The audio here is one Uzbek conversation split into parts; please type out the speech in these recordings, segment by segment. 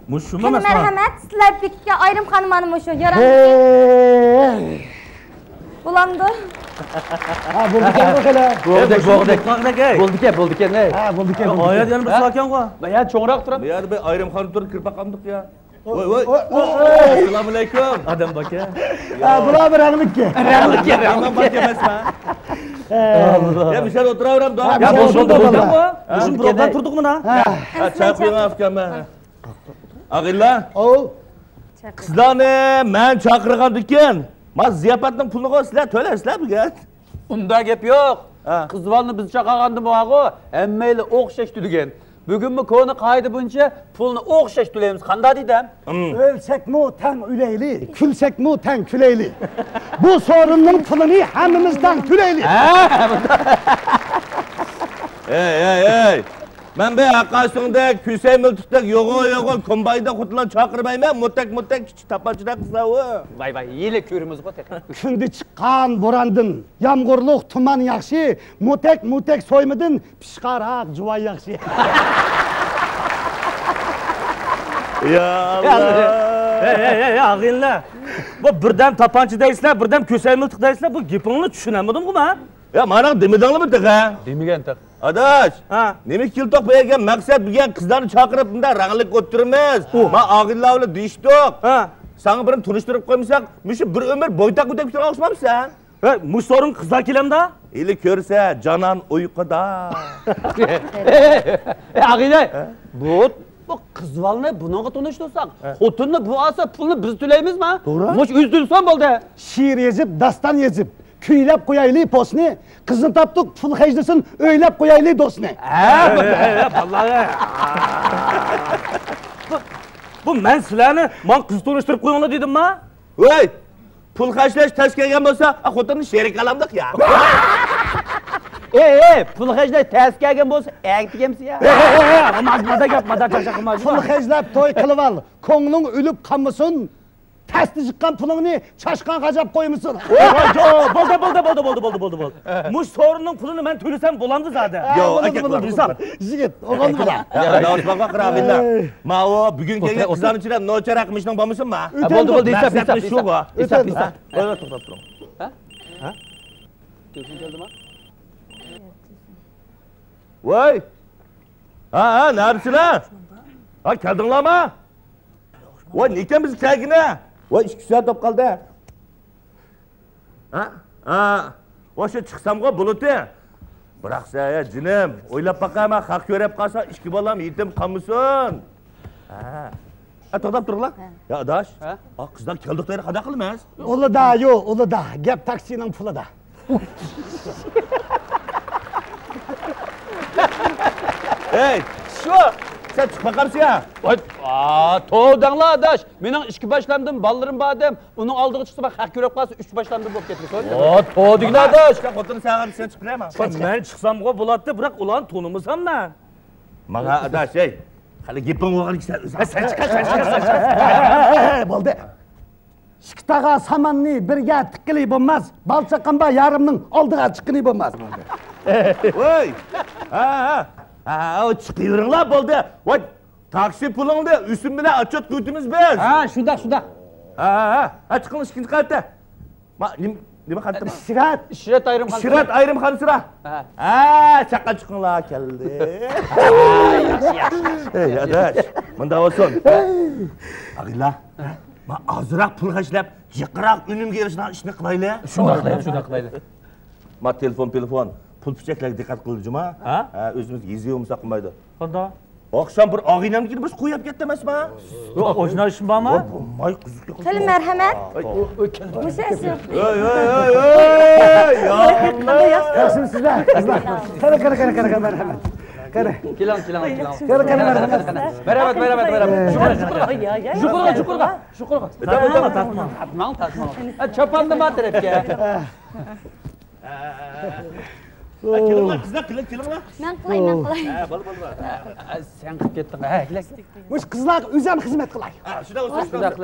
Muşuma masma. Merhamet, sizler birlikte Ayrım Hanım Hanım muşu. Bulandı. Ha, bulduk ya bakala. Bulduk ne? Ha, bulduk ya. Ayet yanı bir sakin koy. Ya çoğurak turab. Bu yerda bir Ayrım Hanım turib kirpa qamdiq ya. Voy. Assalomu alaykum. Adam baka. Ha, bular bir ranımıkke. Ramon baka emasman. Ya mishar o'tiraveram da. Ya boşun da bo'ldi. Boşun buroqdan turdik mana. Ha, çay qo'ying afkama. Ag'illa. O. Qizlarni men chaqirgan ekan. Men ziyofatning pulini sizlar to'laysizlar bugun. Unda gap yo'q. Qizvalni biz chaqirganda bo'g'o, hammaylar o'xshash tudigan. Bugunmi koni qoida bo'yicha pulni o'xshash to'laymiz. Qanday deydam? Ölsek mu ten üleyli, külsek mu ten küleyli. Bu sorunun pulunu hemimizden küleyli. Ey. Men be haqqasingda Kusay miltiqda yo'g'o kombayda xutlan chaqirmayman. Mutak kichik tapanchadan qilsavu. Vay, yili ko'rimiz qo'y. Kündi çıkan borandın, yağmurluk tuman yakşı, mutek soymudun, pişkarak cuvay yakşı. Ya Allah. Ey, ağinlar. Bu birden tapançıdaysizlar, birden Kusay miltiqdaysizlar. Bu gapingni tushunamadim-ku men. Ya mana demedingmi taqa? Demagan taq. Adash, Ha. nima keltoq bergan maqsad bugun qizlarni chaqirib bunda ranglik o'tiramiz. Men og'illar bilan deyishdik. Ha. Sana birini tanishtirib qo'ymasak, mushu bir umr bo'ytaq o'tib keta olishmabsan? Hey, mush sorun qizlar kelamda? Eli ko'rsa, Canan uyquda. Ag'ilay. Bu qizvalni buningga tanishtirsak, xotinni bu olsa pulni biz to'laymizmi? Mush üzülsam bo'ldi. Şiir yazıp, dastan yazıp, küylep koyaylı posni, kızın taptık pul hecdesin, öylep koyaylı dostni. Vallahi. Bu men sizlarni men qiz tanishtirib qo'yinglar dedim-mi? Voy! Pul xashlash tas kelgan bo'lsa, xotinni sherik alamdiq ya. Pul hajday ters kelgan bo'lsa, aytganmiz ya. Mazmada gap, madar chaqcha qilma. Pul heclep toy kılıp al, konunun ölüp kanmasın, testi çıkan pulunu çaşkan gacap koymuşsun. Bo'ldi. Mush sorunning pulini men to'lasam bo'ladi zaten. Yo, aka Bilsam. Jigit, oğlan bula. Ya, davosbaqa qirag'inglar. Ma o bugun kelgan qizlarning ichida nochar aqmishning bormisinmi? Bo'ldi, Maqsadni shu bu. Öten. To'xtab turing. Ha? Telefon keldimi? Voy! Ha, neredesizlar? Ha, keldinglarmi? Voy, nekan biz kelgina? Voy, 2 soat bo'lib qoldi. Ha. O'sha chiqsam-ku bulutni. Biroqsa, jinim, o'ylab baqaman, haq ko'rib qolsa, 2 bolam yetim qolmasin. Ha, to'xtab turinglar. Ya, adash. Ha, qizlar keldiqlar, qanday qilamiz? Ulu da yo, ulu da. Gap taksinin pulu da. Hey, shu. Sen chiqmaqamsan ya. Voy, to'danglar adash. Mening ishki boshlamdim, ballarim badam. Uning oldiga chiqsa, haq ko'rib qolsa, 3 boshlamdim bo'lib ketdi. To'diglar adash. Xotin sağır sen chiqmayman. Men chiqsam-ku bo'ladi, biroq ularni to'nimasam-da. Mana adash, ey. Hali gaping o'g'il sen chiqar. Bo'ldi. Şiktağa samanni birga tikkili bo'lmas. Balchaqamba yarimning oldiga chiqqini bo'lmas. Voy. Ha, o chiqaveringlar bo'ldi. Voy, taksi pulingni usim bilan achot ko'timiz biz. Ha, shunda. Ha, chiqing ikkinchi qavatda. Nima qavatda? Shirat ayrim xon. Shirat ayrim xon sira. Ha, chaqa chiqinglar keldi. Yaxshi. Ey, adash, bunda olsun. Ag'illa. Men ozroq pul xashlab, yiqroq unumga erishgan ishni qilayli. Shunda qilayli. Ma telefon. Pul pichaklarga diqqat qilibjima. Ha, o'zimiz yeziyimiz qilmaydi. Qanday? Oqshom bir og'inamnikini biz qo'yib ketdi emasmi? Yo'q, o'shna ishim bormi? Moy qizga. Til merhamet. Muşesi. Ey! Ya Allah! Yaxshi sizlar. Qara merhamet. Qara. Kelang. Qara merhamet. Merhamet. Shukurga. Tatman. Chopanni matrabga. Kelinglar qizlar, kelinglar. Men qilay. Ha, bo'l. Sen qilib ketding. Ha, Mush qizlar o'zim xizmat qilay. Ha, shunda o'zim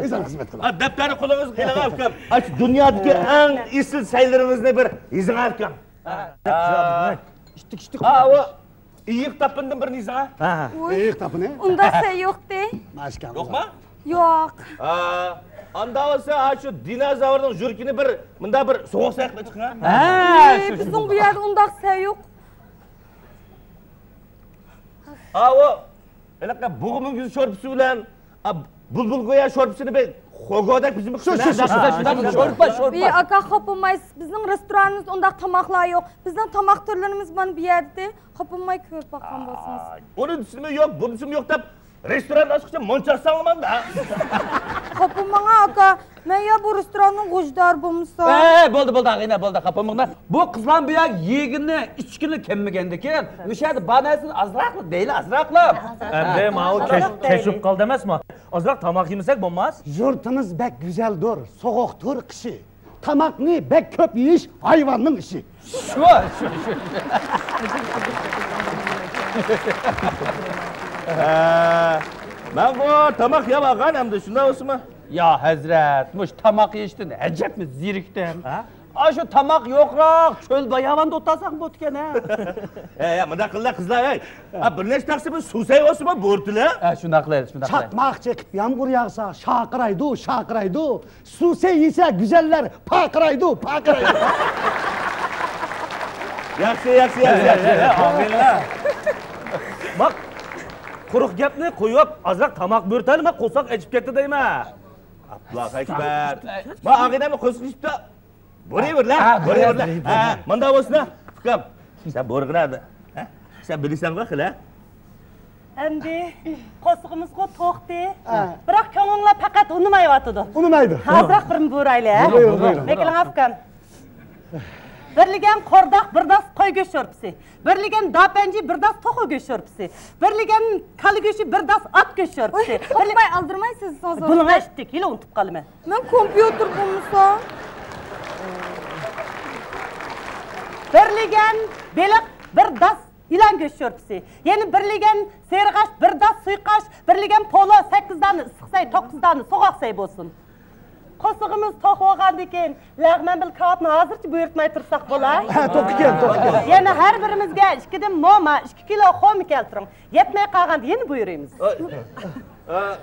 O'zim xizmat qilay. Ha, daftari qo'lingiz qilaga olgan. Aç dunyodagi eng esil saylarimizni bir yizga olgan. Ha. İştik. Ha, o iyiq tapındım bir niza. Ha. İyi tapını. Unda say yo'qdi. aşkım. Yok mu? Yok. Anda olsa ha şu dinozavrning jurkini bir bunda bir soğuk sayıqla çıkın ha. Bizim bu yerde undaq şey yok. O anaqa bo'g'imning sho'rpisi bilan bulbul go'ya sho'rpisini bir xo'godak bizim Bir aka xopulmaysiz. Bizning restoranimiz undaq tamoqlar yo'q. Bizning tamoq turlarimiz mana bu yerda. Xopulmay ko'rib boqqan bo'lsangiz. Onun ismi yok, bunun ismi yok deb restoran açıkça monçar sağlamam da. Xopulmanga aka. Men ya bu restoranning g'o'jdor bo'lmasa. Bo'ldi, ag'ina bo'ldi, qapamaqda. Bu qizlar bu yer yegini, ichkini kemmaganda-keyin, o'sha yerda banasini azroqli deyli, azroqli. Endi ma'u keşif qoldi emasmi? Ozroq tomoq yemasak bo'lmas? Yurtimiz bek güzeldir, soğuktur kışı. Tamakni bek köp yiyiş hayvanın işi. Shu. Ben bu tamak yamagan hem de şunda olsun mu? Ya hazrat, mush tamoq yeyishdan ajabmi zerikdim. Shu tamoq yo'qroq, cho'l bayavanda o'tasak bo'tgan ha. Ya bunda kızlar ey. Bir neç taksi bir susay olsun mu bortula? Shunda qilaylik, shunda qilaylik. Çakmak çekip yağmur yağsa şakıraydı. Suse yese güzeller pakıraydı. Yaxshi. Aminlar. Bak, quruq gapni qo'yib, ozroq tomoq bo'rtalma, qo'saq ichib ketdi deyman. Allohu akbar. Ma ag'inamni qo'sqishibdi. Bo'raverlar. Manda bo'lsin. Ukam, sen bo'rg'inadi. Sen bilasan-ku qila. Endi qo'sig'imizga to'xti. Biroq ko'ngillar faqat unmayotdi. Unumaydı. Hozirroq bir bo'rayli. Buyurun. Lekin afkam. Birligan qordoq bir das qo'y go'sh sho'rpisi. Birligan dapanji bir das to'qi go'sh sho'rpisi. Birligan kali go'shi bir das ot go'sh sho'rpisi. Xopmay aldirmaysiz hozir. Buni eshitdik, yil unutib qolman. Men kompyuter bo'lmasa. Birligan beliq bir das ilan go'sh sho'rpisi. Ya'ni birligan serg'ash bir das suyqash, birligan polo 8 dani issiqsay, 9 dani so'g'aqsay bo'lsin. Qo'sig'imiz to'q bo'lgandan keyin lag'man bil kavobni hozircha buyurtmay tursak bo'lar. To'qi kel. Yana har birimizga 2 dim moma, 2 kilo xo'mi keltiring. Yetmay qolganda yana buyuramiz.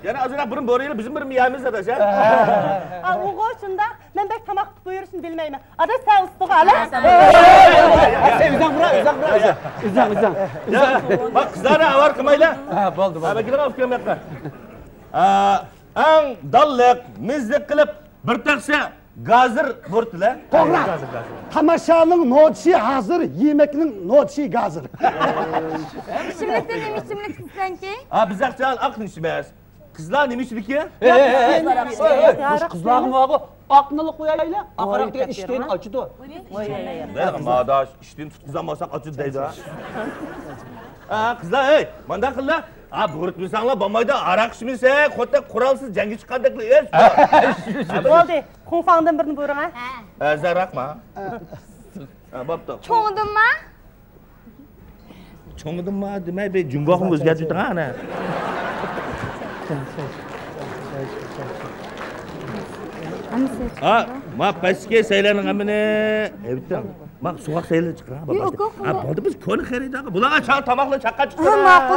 Yana azına birim bo'rayli, bizim birim yeyamiz adaş ha. O'g'o shunda men bek tomoq buyurishni bilmayman. Ada sen ustiga ala. Uzan. Bak kızlar avar qilmaylar. Bo'ldi. Bakılar afkam yoqqa. Ang dalliq, mizlik qilib bir taqsa gazir bo'rtila. To'g'ri. Tamaşanın notçi hazır, yemeknin notçi gazır. Ichimlikda nima ichimlik sizdanki? Biz aqchal aql ishimiz. Qizlar nima ishliki? Mush qizlarning og'i aqnili qo'yaylar. Aqroqga ishtini ochdi. Madaş, iştin tutkuzamazsak açı deydi ha. Kızlar ey, manda qillar. Bo'rtmisanlar bo'lmaydi, aroq ichmasak, xuddi qurolsiz jangga chiqqandek es. Bo'ldi. Qunfangdan birini buyuring ha. Zaraqma. Bo'pti. Cho'ngdimmi? Cho'ngdimmi demay, be jumboqni o'zgartirdi ana. Ma pastga saylaning amini. Bitta. Bak soğuk sayılı çıkar ha. Yok. Oldu biz konu xeridi. Bulan çal tamakla çakka çıkar.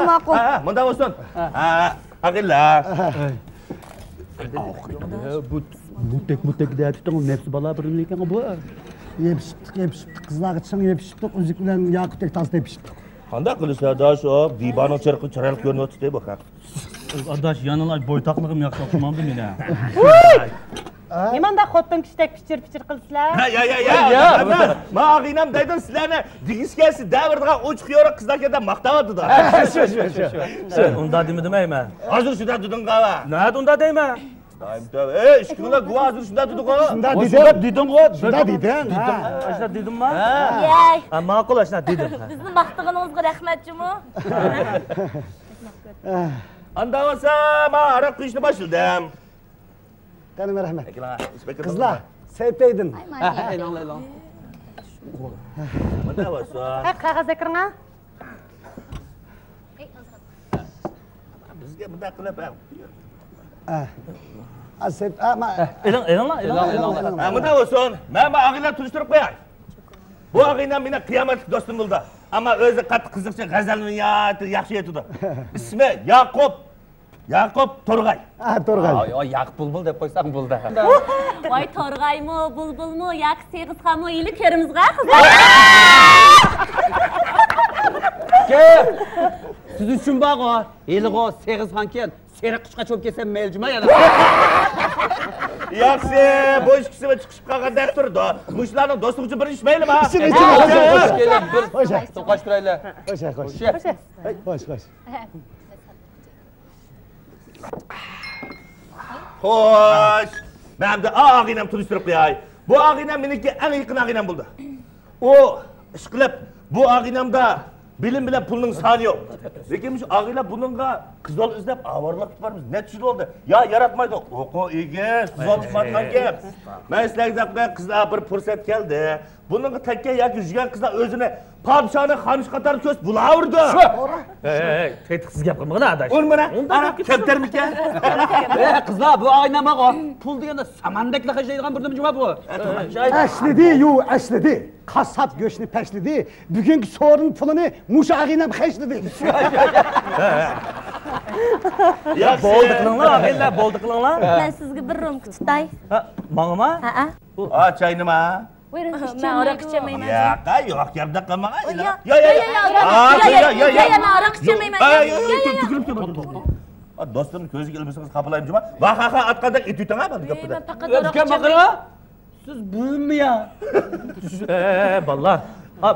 Ma'qul. Bunda olsun. Aqillar. Mutek deyatding, nefsi bala birini ekan bu. Yepishibdik. Qizlar için yepishibdik. Uzik bilan yaqutek tasda yepishibdik. Qanday qilishlar dash o? Dibano chirqi chiroyli ko'rinyapti bu haq. Adash, yanılar boytaqligim yaxshi o'qimamdi meni. Nimanda xotin kishidek pichir qilsizlar? Ya. Ma ag'inam deydi sizlarni digizkasi davrda ochiq yo'riq qizlarga maqtavadi da. Sen unda demayman. Hozir shunda deding qava. Nima unda deyman? Ey, ishqinglar guva hozir shunda dedi qo. Shunda deding. Ashna dedimmi? Yey. Ma'qul ashna dedim. Bizni maqtag'iningizga rahmatchimi? Anda bo'lsa, men aroq quyishni boshladim. Qani rahmat. Qizlar, sevpeydin. E'lon. Anda bo'lsa. Qog'oz kiring ha. Bizga bunday qilib Asep, E'lon. Bunday bo'lsin. Men ag'inlar turishtirib qo'yay. Bu ag'inam meni qiyomatlik do'stim bo'ldi. Ammo o'zi qattiq qiziqchi g'azalni yaxshi aytdi. Ismi Yaqub Yakup Turgay. Turgay. Yaqub bulbul deb qo'ysang bo'ldi. Voy Torg'aymi, bulbulmi, yoki Seg'izxonmi, ili ko'rimizga qizlar. Siz uchun bag'o, Elg'o Seg'izxonken, seri qushqa cho'p kelsam meljima yana. Yaxshi, bu ikkisini chiqishib qolgandek turdi. Mushlarning do'stlik uchun bir ishmaylimi? Qo'sh, to'qash turaylar. Qo'sh. Xo'sh. Men de og'inam turishtirib qo'yay. Bu og'inam meniki eng yaqin og'inam bo'ldi. U ish qilib, bu og'inamda bilim bilan pulning soni yo'q. Lekin shu og'inlar buningga qizol izlab avorlik tutamiz. Necha yil bo'ldi? Ya yaratmaydi. O'qo egiz, qizol tutmagan gap. Men sizlarga qizlar bir fursat keldi. Buningga takka yoki yurgan qizlar o'zini padshoni xonish qator ko'z bulaverdi. Tetiksiz gap qilmag'in adash. O'rmana, ana kaptarmikan? Qizlar, bu oyna bag'o, pul deganda samandakla qashlaydigan bir nima bu. Ashlidi. Qassob go'shtni pashlidi. Bugungi so'rin pulini musha ag'inam xashlidi. Ya bo'ldi qilinglar, ag'inlar bo'ldi qilinglar. Men sizga bir rum tutay. Mangma? Ha. Chay nima? Buyurun, men aroq ichamayman. Yo'q, gapda qilmagan. Yo, men aroq ichamayman. Do'stim ko'ziga ilmasangiz qapalayim juma. Va atqanda it yutaman bu gapda. Men faqat aroq ichamayman. Siz buyurmi ya? Ballar.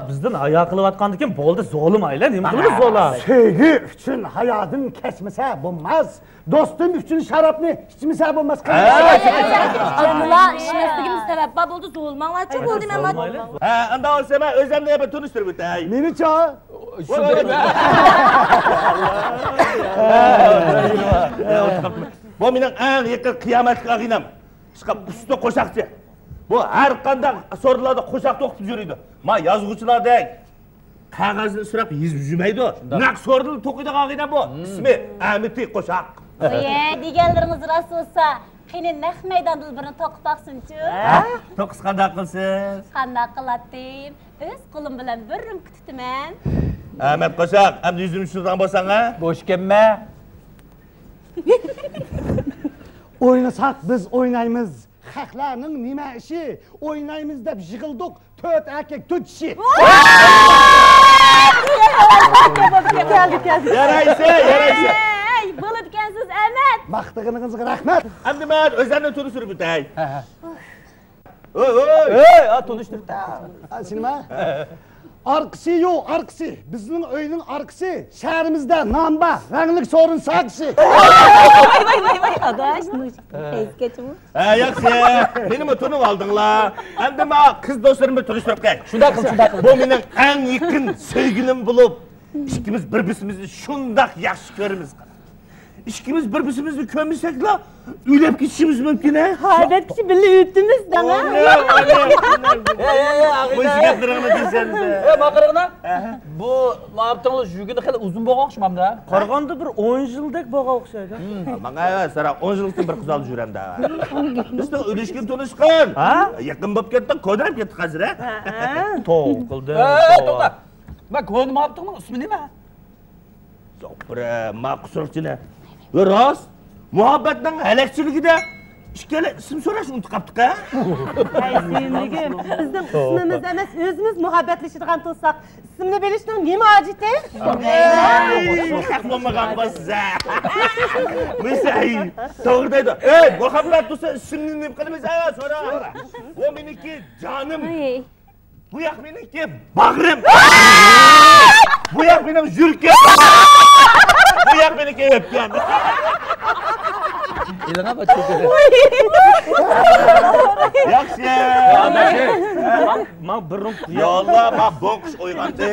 Bizdan ayoq qilayotgandikin bo'ldi, zolim aylan. Nima qilamiz zo'lar? Sevgi uchun hayotdan kechmasa bo'lmas. Do'stim uchun sharobni ichmasa bo'lmas. Bular ishmasligimiz sabab bo'ldi, zo'lmanglarchi bo'ldi men. Unda olsa men o'zimni bir tunishtirib o'tay. Menicha? Bu mening eng yaqin qiyomatga ag'inam. Chiqib usta qo'shoqchi. Bu har qanday so'rlarda qo'shoq to'qib yuradi. Men yozuvchilardek qog'ozni surab yozib yurmaydi. Naq so'rni to'qiydigan ag'inam bu. Ismi Amitiy qo'shoq. Oye, deganlarimiz rost bo'lsa, qani naq maydonda birini to'qib baqsinchi. To'qis qanday qilsiz? Qanday qilatim? O'z qo'lim bilan bir rum kutibman. Ahmet qo'shoq, endi yuzimni shundan bo'lsang-a? Bo'sh kelma. O'ynasak biz o'ynaymiz. Haqlarning nima ishi? O'ynaymiz deb yig'ildik. 4 erkak 4 kishi. Yaraysa. Ey, bo'libgansiz Ahmet. Maqtag'iningizga rahmat. Endi men o'zimni tunishtirib o'tay. Tunishtirib ta. Nima? Arkisi yo'q, arkisi. Bizning uyning arkisi shahrimizda namba, ranglik so'rin saqsi. Voy, adash, eskachimi? Yaxshi. Menimi tunib oldinglar. Endi men qiz do'stlarimni tunishtirib qo'y. Shunda qil. Bu mening eng yaqin sevgilim bo'lib, ikkimiz bir-birimizni shundoq yaxshi ko'ramiz. İkimiz bir-birimizni ko'msakla uylab ketishimiz mumkin-a? Albatta, birga uyutdimiz-da. Bu gaplarni desangiz. Maqirig'na. Bu ma'btingiz yugini xili uzun bo'lgan o'xshamamda. Qarag'anda bir 10 yildek bo'lgan o'xshaydi. Menga sara 10 yillikdan bir qiz olib yuramda. Bizning ulashgan tunishqan. Yaqin bo'lib ketdi, ko'dirib ketdi hozir, ha? To'qildi. To'xta. Men ko'rmayaptimi? Ismi nima? To'pra, maqsurchina. Ve rost, muhabbatning halakchiligida ikkala ism so'rash unutib qoldik-a? Suyimligim, bizning ismimiz emas, o'zimiz muhabbatlashadigan bo'lsak, ismini bilishning nima hojati? Bo'lmagan bo'lsa. Mesay, to'g'ri deydi. Ey, muhabbat bo'lsa ismini nima qilamiz? So'ra. Bu meniki jonim. Bu yoq meniki bag'rim. Bu yoq mening yurkim. Bu yoq meniki o'pgan. Ilana bachchadi. Yaxshi. Men bir rum. Ya Allah, men boks o'yg'andi.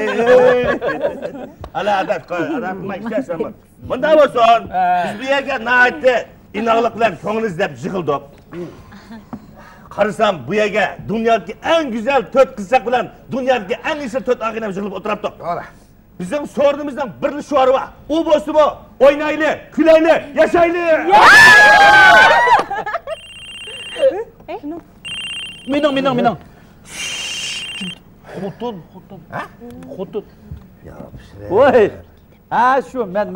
Ala adat qo'y, adat qilma ishlasan. Bunda bo'lsin. Biz bu yerga naytdi, inoqlik bilan ko'nglingiz deb yig'ildik. Qarasam bu yerga dunyodagi eng go'zal 4 qizlar bilan dunyodagi eng iysi 4 ag'inam yig'ilib o'tiribdi. Bizning so'rinimizdan birli shuari bor. U bo'lsa-mu, o'ynayli, kulayli, yashayli. Mening. Xotun. Ha? Xotun. Voy. Ha, shu men.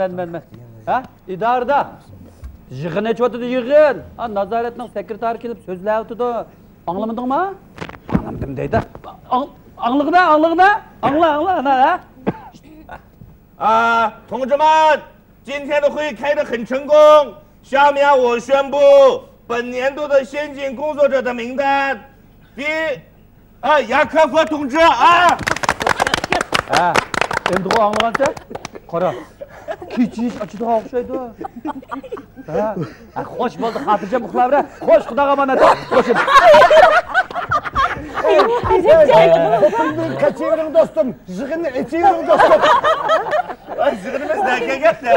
Ha? İdarada. Yığın eçiyotu yığın. Ha, nazaretning sekretari kelib so'zlayotdi. Anglamadingmi? Anlamadım deydi. Anglıqda. Angla. 同志们，今天的会议开得很成功。下面我宣布本年度的先进工作者的名单。第一，雅科夫同志啊。Endi o anglagancha qara. Kechish achidiga o'xshaydi. Xo'sh bo'ldi, xotirjam uxlab. Xo'sh, xudoga omonat. Qo'shib. Kaçıyorum dostum. Zıgını içiyorum dostum. Zıgınımız ne geldi?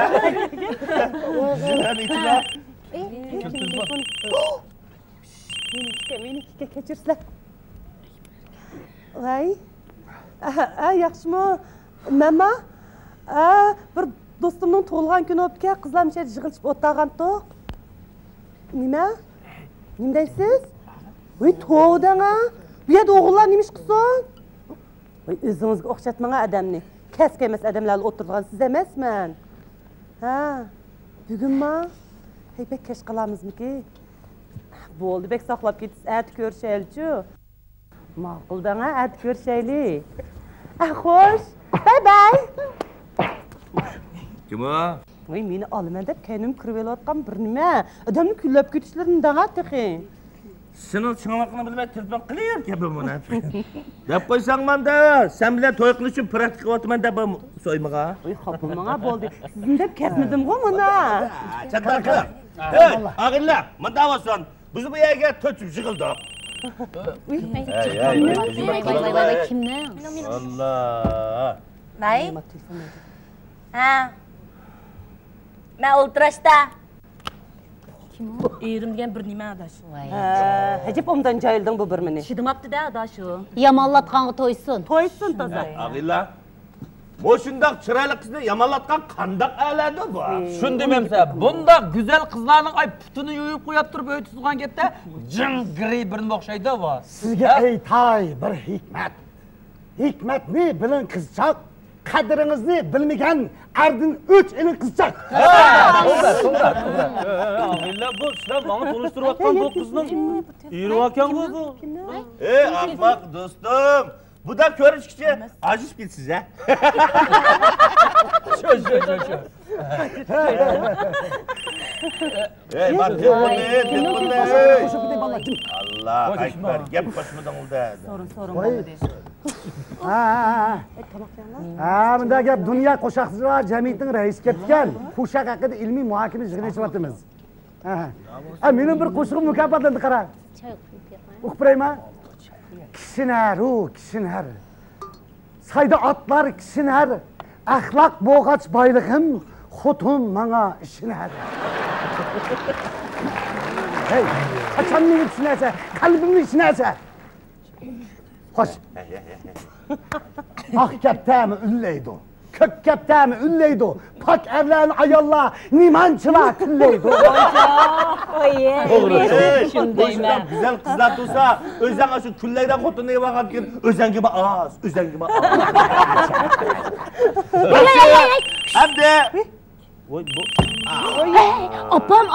Zıgının içine. Meniki kechirsizlar. Voy. Yaxshimi? Mama? Bir do'stimning tug'ilgan kuni o'tgan qizlar misha yig'ilishib o'tirgan-to'q. Nima deysiz? Voy, to'g'danga. Bu yerda o'g'illar nima ish qilsin? Voy, o'zingizga o'xshatmang odamni. Kasb emas odamlarni o'tirgan siz emasman. Ha, bugunmi? Bek kesh qilamizmi-ki? Bo'ldi, bek saqlab ketisiz, at ko'rishaylik-chu. Ma'qul-danga, at ko'rishaylik. Xo'sh. Bye. Kim o? Voy, meni olaman deb kaynim kirib olayotgan bir nima. Odamni kullab ketishlarini danga texin. Senin çınavakını bilmem telefon kılıyor ki bu buna. Dep koysan manda, sen bile toy kılışın pratik otuman da bu soymağa. Voy, xopilmanga bo'ldi. Sizin deb kesmedim go mana. Çatakı. Hey, ağırla, manda olsun. Biz bu yerge tötüp çıkıldık. Vay, kimne? Allah. Vay. Ha. Ben ultrashda. Kim o? Erim degan bir nima adash. Hacip omdan jayıldın bu bir mini. Shidimapti-da adashu. Yamanlatqanga to'ysin. To'ysin toza. Ağırla. Moşundak çıraylı kızını yamalatkan kandak ağladı bu. Şunu dememse, bunda güzel kızlarning ay putini yuyup qo'yib turib öyle tutgan gapda jingri birini o'xshaydi bu. Sizga aytay bir hikmat. Hikmatni bilin qizchaq, qadringizni bilmagan ardin 3 yilin qizchaq. To'g'ri. Ağilla bu sizlar bana tanıştırayotgan bu qizning eri ekan bu. Ey ahmak dostum. Bu da körüşkçe aciz bir size. Şu. Ey bak Allah ekber. Gep başımdan oldu. Sorun. Bunda gap Dünya Qo'shiqchilar jamiyatining raisi ketgan. Qo'shiq haqida ilmiy muhokama yig'ini ichyapmiz. Mening bir qo'shig'im mukofotlandi qara. O'qib berayman. Kishiner. Sayda atlar kishiner. Axloq bo'g'ach boylig'im, xotin menga ishiner. Hey, qachon meni tushunasa, qalbimni tushunasa. Xo'sh. Ah gapdami ullaydi. Ko'k gapdami ullaydi. Pak erlarni ayollar nimanchilar kullaydi. Boşundan güzel kızlar dursa, özen şu küllerden kotunu bakarken özen gibi az. Hem de Opam.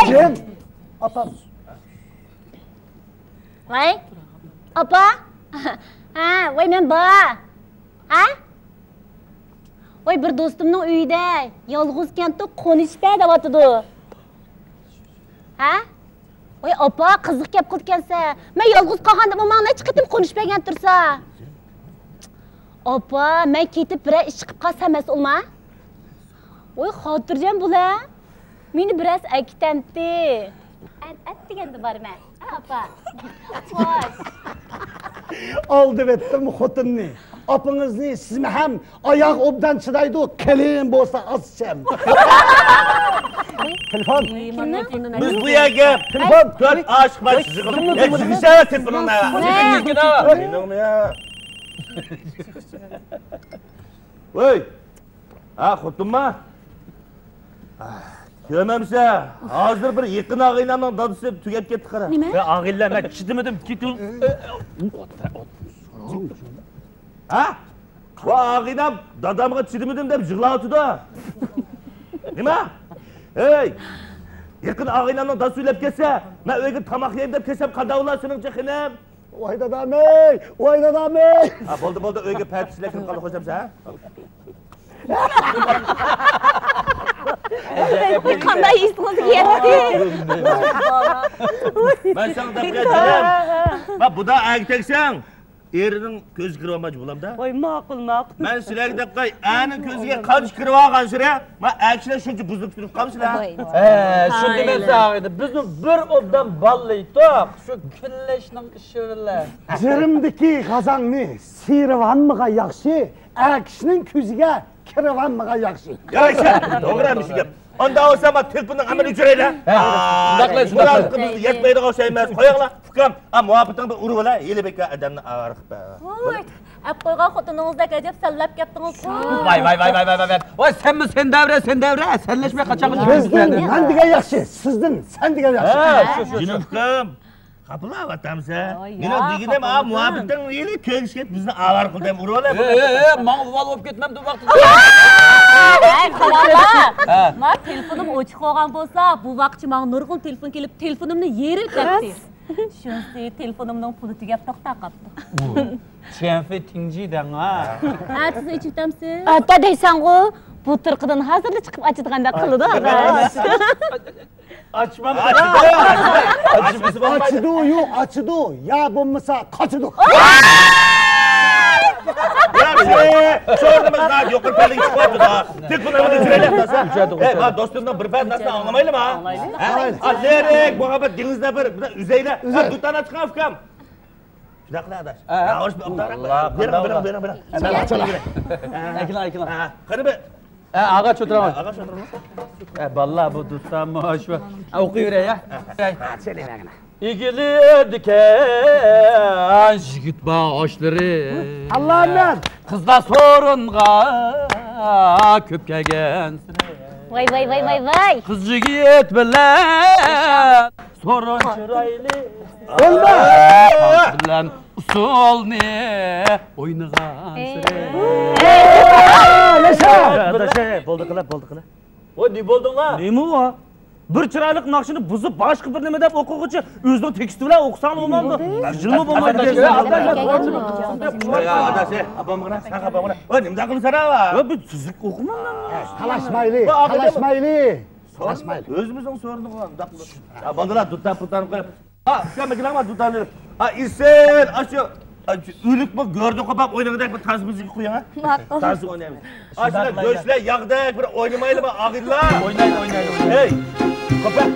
Kim? Opam. Vay. Opa. Ha, voy men ba. Ha? Voy bir do'stimning uyida yolg'izkanda qo'nishda deyotdi. Ha? Voy opa, qiziq gap qilgansa, men yolg'iz qolganda bu menga chiqib qo'nishmagan tursa. Opa, men ketib bir ish qilib qolsam mas'ulma? Voy xotirjam bo'la. Meni biroz aytamdi. At deganda borma. Opa. Xo'sh. Oldi vetdim xotinni. Opingizni sizmi ham oyoq obdan chidaydi, kelin bo'lsa azcham. Telefon. biz bu yerge telefon 4 aşk var çıkıldı. Çıkışa telefonuna. Ne ya? Oy. Ha xotinma. Görmemse hazır bir yakın ağıyla dadısı tügep gitti qara. Ve ağilla ben çidimedim kitul. Ha? Bu ağıyla dadamga çidimedim deb yig'layotdi da. Nima? Hey! Yaqin og'aynamning da so'ylab kelsa, men uyga tomoq yeyim deb kelsam qanday bo'lar seningcha xinim? Voy dadam-ey, voy dadam-ey. Ha, bo'ldi, uyga paytishlar kirib qolib qo'ysamsa, ha? Qanday istingiz kelyapti? Men senga deb keldim. Va bu da aytaksang, erining ko'zi kirib olmoqchi bo'lamda. Voy, ma'qul. Men sizlarga deb qo'y, aning ko'ziga qancha kirib olgan sira, men akshilar shuncha buzib turib qolmsizlar. Shu demaysan edi. Bizni bir obdan ballaytoq. Shu kunlashning ishi bilan. Jirimdiki g'azangni siyirvanmiga yaxshi, akishning ko'ziga kirvanmiga yaxshi. Yaraysa, to'g'rimi shu gap? Onda olsa men telefondan amal uchiraylar. Shundaqlar. Yetmaydigan o'sha emas. Qo'yinglar. Hukam, muhabbatingni urib ola, Elibekka odamni ag'riqib. Voy, ap qo'ygan xotiningizdek ajab sallab ketdingiz-ku. Voy. Voy, sen davra. Senlashmay qachon Bizdan men degan yaxshi, sizdan sen degan yaxshi. Jinim hukam. Qapilavatamiz-a. Meni deginim, muhabbating yili ko'ngishga bizni avar qildi ham urib ola. Men uvol bo'lib ketmam bu vaqtda. Ay, xalola. Men telefonim o'chib qolgan bo'lsa, bu vaqtchi men nurg'un telefon kelib, telefonimni yeri taqdi. Shunsi telefonimning puli tugab to'xtab qoldi. Chenfi tinjidan ha. Siz ichibtamsiz? Ata deysan-ku, bu tirqidan hozirda chiqib ochadigan qildi og'ash. Açmam. Açıdı yo'q, açıdı. Ya bo'lmasa qochidi. Sho'rdimizda yo'qirpalik chiqyapti da. Telefonlarni uchirayapmiz. Ey, do'stimdan bir payt narsa anglamaydimi? Lerik, muhabbat dengizda bir uzaylar. Dutana chiqan ukam. Shunaqla adash. Yavash bir Aykin. Qani bir Ağaç oturaman. Vallahi bu tutsam hoş mu? Okuyur ya. İgili diken jigit bağışları. Allah'ım. Kızlar sorunga köp kelgensin. Vay. Kız jigit bilen sorun çıraylı. Olma. Bilen usul ne oynagan Adaş, bo'ldi qila. O ne buldun lan? Nima u? Bir chiroyli naqshini buzib, boshqa bir nima deb o'quvchi o'zining teksti bilan o'qsam bo'lmaydi. Jilmi bo'lmaydi. Adash, abamgina, sen abamgina. O nimda qilsana? Va bu tuzuk o'qimayman. Talashmayli. O'zimizning sorunni qilamiz. Bo'ldilar, dutdan pultanib qo'yib. Ha, sen makinama dutdanni. Ha, isen, aşu Ülük bu gördü kopap oynadık bir tarz müzik koyun ha. Tarzı oynayalım. Aşağıda göçler yağdık bir oynamayalım mı ağırlar. Oynayın. Hey, kopap.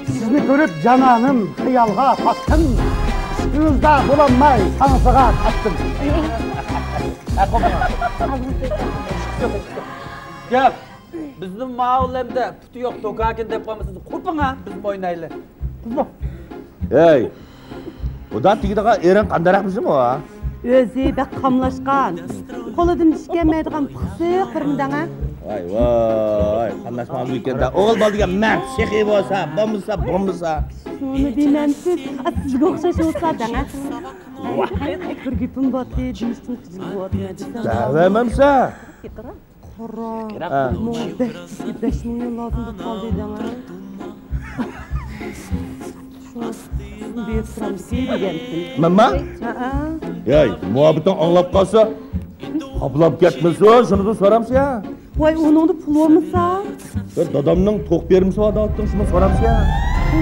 Sizni görüp cananım hıyalga tattım. Üstünüzde bulanmay sansıga tattım. Gel. Bizim mahallemde putu yok, tokakin dep qo'ymasdan qurping ha, biz o'ynayli. Hey. Budan tigidaga ering qandaroq bizim o? O'zi bak qamlashgan. Qo'lidan ish kelmaydigan pixsiq birindan ha. Vay, qandaşmamız ekenda. O'g'il boldiga mard, shexiy bo'lsa, bo'lmasa. Shuni deymansiz, sizga o'xshash bo'lsa-dan ha. Bir gapim bor deyishim qiziq bo'lyapti. Davamamsa? Qora. Muhabbet 5 milyon lazım bu kaldı edemem. Şu bir tramsiye gelsin. Mama? Yay, muhabbetin anlap kalsa, kaplap ketmesin, şunu da soramsın ya. Vay, onun da pulu olmasa? Dadamның toq bermisi var da attın, şunu soramsın ya.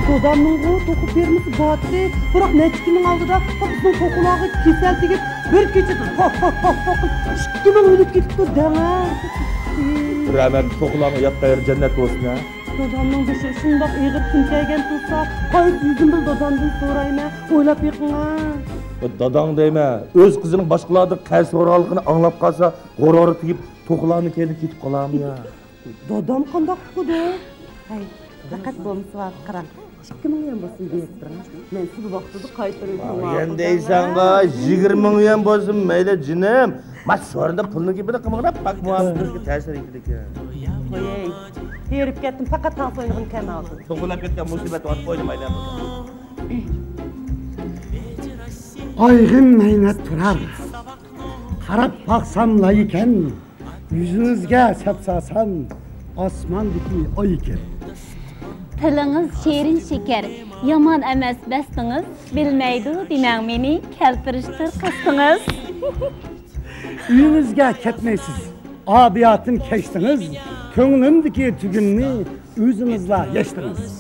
Dadamның toqып bermisi battı. Bırak neçkinin aldı da, bizim toqulağı kesel tegip, bir keçi kimin ölüp gitti demem. Rahmet toqulağına yatqa yer cennet olsun ya. Dadamның dışı şundaq iğir tünkəgən tutsa, qayıp yüzüm bil dadamdan sorayma, oylap yıqın ha. Dadang deyme, öz kızının başqalarının qaysi oralıqını anlap qalsa, qorori tegib toqulağını kelib ketib qalam ya. Dadam qandaq qildi? Hay, faqat bo'lmasa var, qarang. 2 milyon bo'lsin deyib turgan. Men siz bu vaqtda qaytarib turgan. Endeysanqa 20 milyon bo'lsin, mayli jinim. Mas so'rida pulni gibini qilmag'inab, bak muhabbetimizga ta'sir etdi ekan. Qo'yay. Herib ketdim, faqat telefonimni kam oldim. To'g'rilab ketgan musibat otib qo'ymaydi. Aygın meynat turar. Qarab baqsam lay ekan, yuzingizga sapsasam osmondagi oy ekan. Tiliniz şerin şeker, yaman emas bestiniz, bilmeydi demang meni keltirishtir qistiniz. Uyingizga ketmaysiz, abiyatın keçdiniz, ko'nglimdagi tugunni o'zingizla yechdingiz.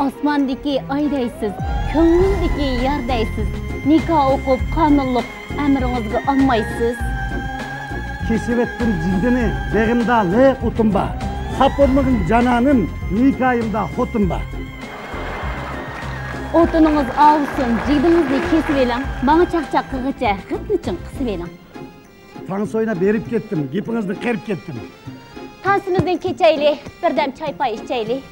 Osmondagi oydaysiz, ko'nglimdagi yardaysiz, nikoh o'qib qonunliq amringizga olmaysiz. Kesib etdim jildini, beg'imda liq o'timba, xapolmag'in janonim, nikoyimda xotimba. O'tininiz avsin, jildingizni kesib eling, bana chaqchaq qilg'icha g'itnichin qisib eling. Tansoyna berib ketdim, gapingizni qirib ketdim. Tansimizdan kechaylik, birdam choy pay ichaylik.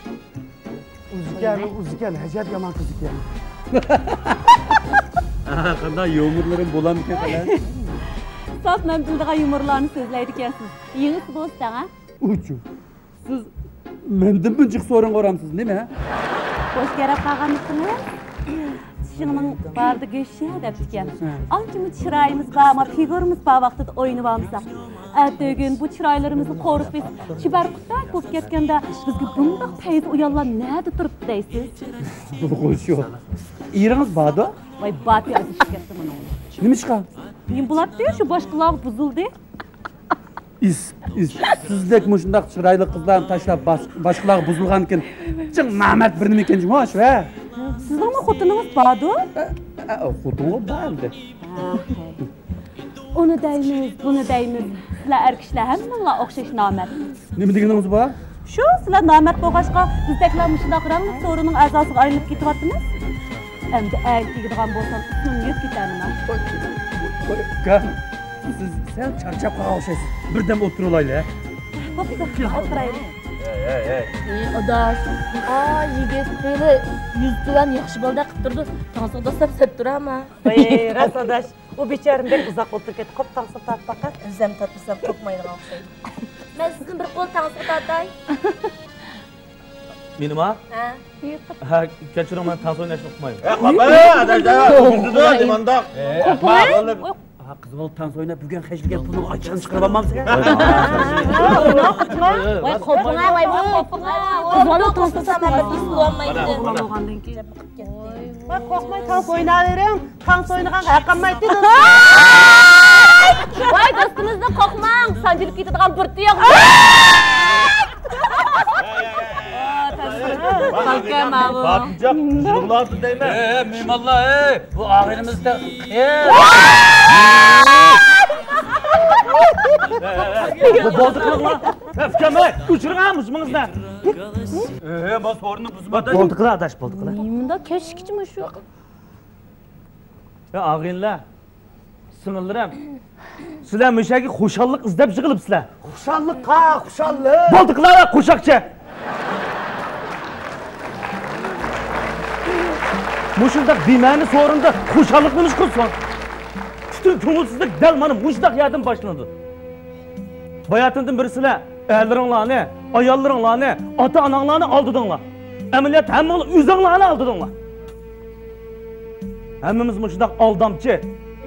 Uzigan, ajab yomon qiz ekan. Qanday yomurlarim bo'larmikan falan? Saf men bildigan yumorlarni so'zlaydi ekansiz. Yigit do'stdan, ha? Uchu. Siz mendan buncha so'rin qo'ramsiz, nima? Xo'sh garab qolganmisiniz? Tishingning barda go'shya debdi ekan. Anchimi chiroyimiz bor, ama figurimiz bor vaqtida o'ynab olmasak. Ertagin bu chiroylarimizni qo'rib biz chibarqutday bo'lib ketganda bizga bundoq tez uyallar nada turibdi deysiz? Qo'shu. Iringiz borda? Voy bati azishib ketdi mana uni. Nima chiqar? Men bo'ladi, shu boshqalar buzildi. Sizdek mushundaq chiroyli qizlarni tashlab boshqalar buzilgan ekan. Chin Mehmet bir nima ekan jimosh va? Sizlarning xotiningiz bordi? Xotinim bordi. Onu deymiz, bunu deymiz. Sizlar erkishlar hammalar o'xshash nomard. Nima deganingiz bor? Shu sizlar nomard bo'lg'achqa bizdeklar mushundaq rangli so'rining a'zosiga aylanib ketyapmiz. Endi aytadigan bo'lsam, ismimni yeb ketaman. Uka, sen charchab qolgan o'xshaysiz. Birdan o'tirib olaylik. Bo'pti, o'tiraylik. Adaş, yigit böyle yüz bilan yaxshi bolda qilib turdi. Tansoqda sap turama. Voy, rasadash, u bechoramdek uzoq o'tirib ketdi. Ko'p tansoq tatib faqat O'zim tatmasam qo'rqmaydigan o'xshaydi. Men sizning bir qo'l tansoq tatay. Menima? Ha, kechiring, men tansoq o'ynashni o'qimayman. Qiz bola tansoq o'ynab bugun hechga pulni qachon chiqarib olmamsiz? Voy qo'pinga, voy qo'pinga. Qizlar tansoq tatmaydi, olmaydi. Voy qo'rqmay tansoq o'ynayvering. Tansoq o'ynagan haqqamaydi. Voy do'stimizdan qo'rqmang, sanjilib ketadigan bir tuyoq. Batınca yığılardı deyme. Meymallah, bu ahirimizde Bu boldıqlıq lan. Öfkəmək, uçurğan mısınızdan? ben sorunu buzmadı. Boldıqlı adaş, boldıqlı. Bunda keşikçimi şu. Ya ağınlar, sınırlarım. Sizler müşəki xoşallıq izlep çıqılıpsizlər. Xuşallik ha, xuşallik. Boldıqlara qoşaqçı. Muşundaq biməni sorunda xoşallıqmış qılsan. Bütün köngülsüzlük dəl mana muşundaq yerdən başlandı. Bayatından birisilər ərlərinlərini, ayallarınlarını, ata-analarını aldıdınlar. Əməliyyat həmmini üzənlərini aldıdınlar. Həmmimiz muşundaq aldamçı,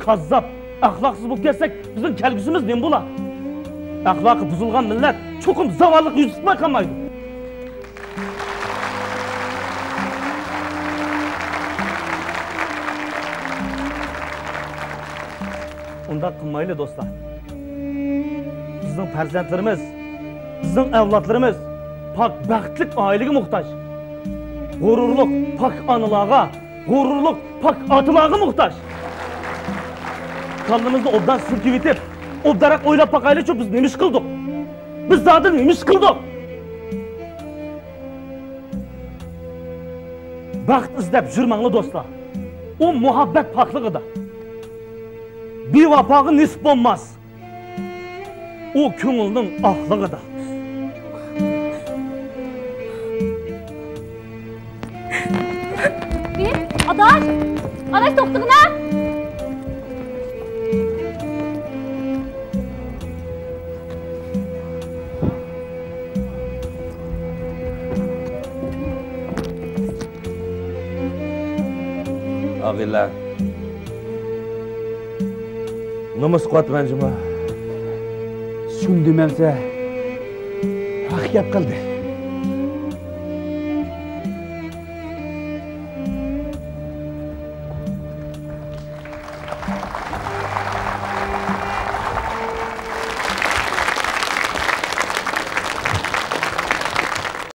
kazzab, əxlaqsız bo'lib ketsək, bizim kəlgüsümüz nəm bular? Əxlaqı buzulğan millət çoxum zavallıq yüz tutmay qalmaydı. Undaq qılmaylı dostlar. Bizim farzandlarimiz, bizim evlatlarımız pak bəxtlik ailəyə muhtaç. Gururluq pak anılağa, gururluq pak atılağa muhtaç. Kanlımızda obdan sürküp etip, obdarak oylap bakayla çok biz nemiş kıldık? Biz zaten nemiş kıldık? Baxt izlep jürmanlı dostlar. O muhabbet paklığıdır. Bir vapağı nisp olmaz. O köngülün ahlığıdır. Adaş! Adaş toxtuğuna! Ağıylar. nomus qilyapman juma. Shuni demamsa haq gap qildi.